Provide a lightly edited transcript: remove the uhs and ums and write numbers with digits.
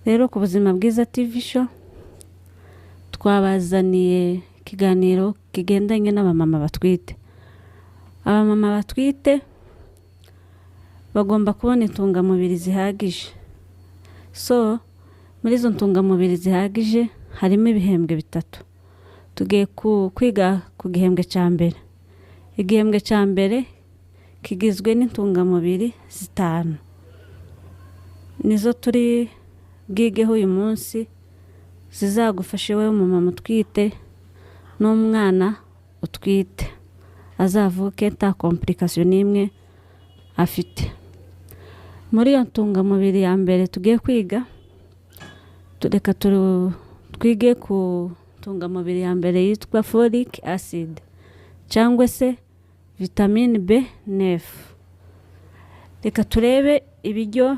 Rero ku Buzima Bwiza TV show twabazaniye ikiganiro kigendanye n'abamama batwite. Abamama batwite bagomba kubona intungamubiri zihagije. So muri izo ntungamubiri zihagije harimo ibihembwe bitatu. Tugiye kwiga ku gihembwe cya mbere. Igihembwe cya mbere kigizwe n'intungamubiri zitanu. Nizo turi bwigeho uyu munsi zizagufasha wowe umumama utwite n'umwana utwite azavuke nta complication n'imwe afite. Muri iyo ntungamubiri ya mbere tugiye kwiga, tureka twige ku ntungamubiri ya mbere yitwa folic acid cyangwa se vitamine B9. Reka turebe ibiryo